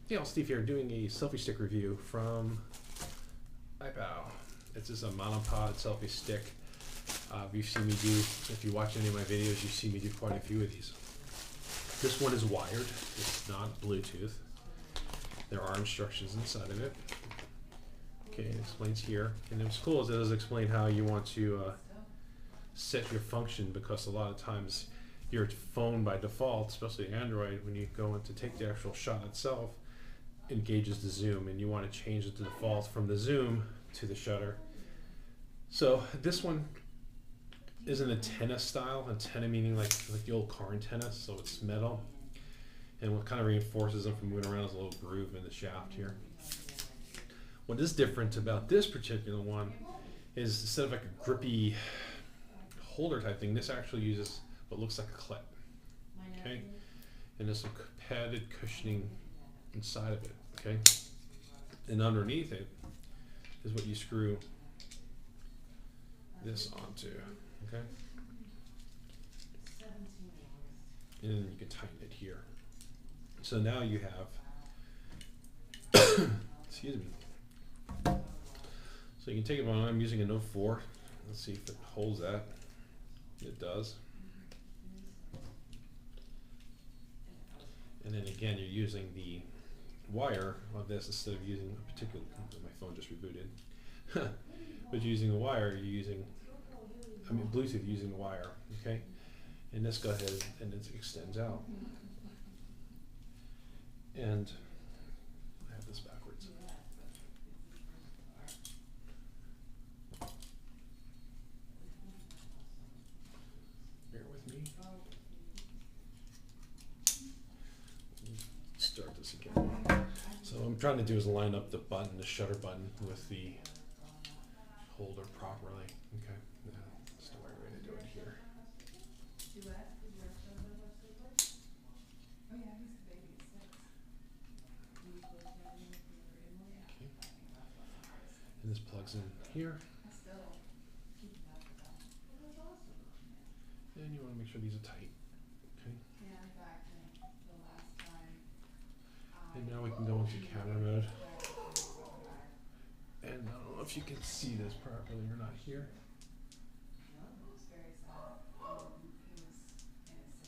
Hey, all, Steve here, doing a selfie stick review from Ipow. This is a monopod selfie stick. You've seen me do, if you watch any of my videos, you see me do quite a few of these. This one is wired, it's not Bluetooth. There are instructions inside of it. Okay, it explains here. And what's cool is it does explain how you want to set your function, because a lot of times your phone by default, especially Android, when you go in to take the actual shot itself, engages the zoom, and you want to change it to default from the zoom to the shutter. So this one is an antenna style, antenna meaning like the old car antenna, so it's metal. And what kind of reinforces them from moving around is a little groove in the shaft here. What is different about this particular one is instead of like a grippy holder type thing, this actually uses what looks like a clip. Okay? And there's some padded cushioning inside of it. Okay? And underneath it is what you screw this onto. Okay? And then you can tighten it here. So now you have, excuse me. So you can take it on. I'm using a Note 4. Let's see if it holds that. It does. And then again, you're using the wire on this instead of using a particular, my phone just rebooted. But using the wire, you're using, Bluetooth using the wire, okay? And this go ahead and it extends out. And I have this backwards. Bear with me. Start this again. So what I'm trying to do is line up the button, the shutter button, with the holder properly. Okay, that's the right way to do it here. And this plugs in here. And you want to make sure these are tight. Okay. And now we can go into camera mode. And I don't know if you can see this properly or not here.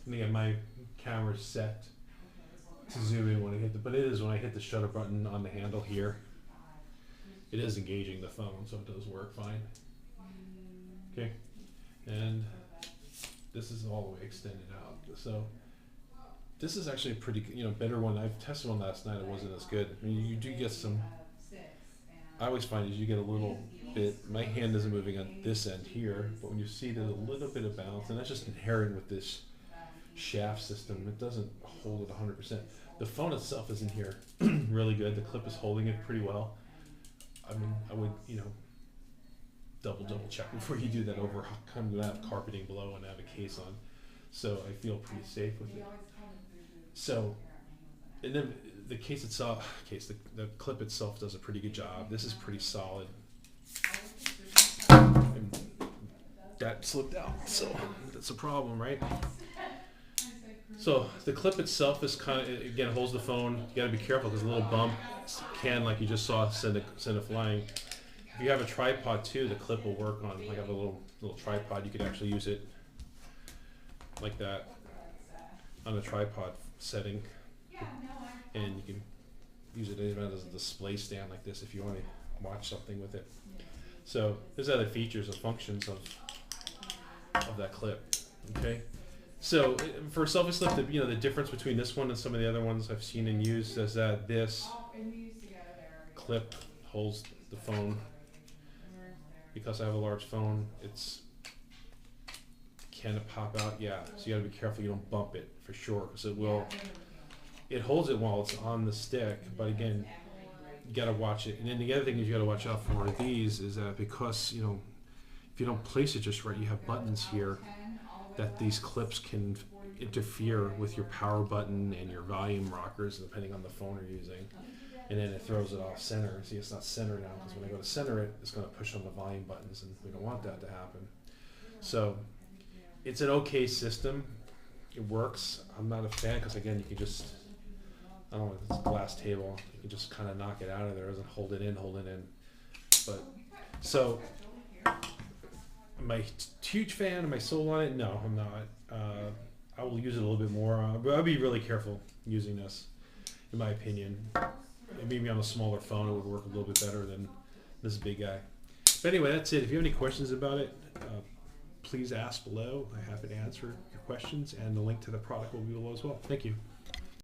And again, my camera's set to zoom in when I hit but it is when I hit the shutter button on the handle here. It is engaging the phone, so it does work fine. Okay, and this is all the way extended out. So this is actually a pretty, better one. I've tested one last night. It wasn't as good. I mean, you do get some. I always find is you get a little bit. My hand isn't moving on this end here, but when you see there's a little bit of bounce, and that's just inherent with this shaft system. It doesn't hold it 100%. The phone itself isn't here really good. The clip is holding it pretty well. I mean, I would, double check before you do that over. I'm going to have carpeting below and have a case on. So I feel pretty safe with it. So, and then the case itself, the clip itself does a pretty good job. This is pretty solid. And that slipped out, so that's a problem, right? So the clip itself is kind of, again, holds the phone. You got to be careful because a little bump can, like you just saw, send it flying. If you have a tripod too, the clip will work on. Like I have a little tripod. You could actually use it like that on a tripod setting, and you can use it even as a display stand like this if you want to watch something with it. So there's other features and functions of that clip. Okay. So for selfie slip, the difference between this one and some of the other ones I've seen and used is that this clip holds the phone. Because I have a large phone, can it pop out? Yeah. So you got to be careful you don't bump it for sure, because it will. It holds it while it's on the stick, but again, you got to watch it. And then the other thing is you got to watch out for these is that because if you don't place it just right, you have buttons here that these clips can interfere with your power button and your volume rockers depending on the phone you're using, and then it throws it off center. See, it's not centered now because when I go to center it, it's going to push on the volume buttons, and we don't want that to happen. So it's an okay system. It works. I'm not a fan because again, you can just, I don't know, it's glass glass table. You can just kind of knock it out of there, doesn't hold it in. But so, am I huge fan? Am I sold on it? No, I'm not. I will use it a little bit more, but I'll be really careful using this, in my opinion. Maybe on a smaller phone it would work a little bit better than this big guy. But anyway, that's it. If you have any questions about it, please ask below. I'm happy to answer your questions, and the link to the product will be below as well. Thank you.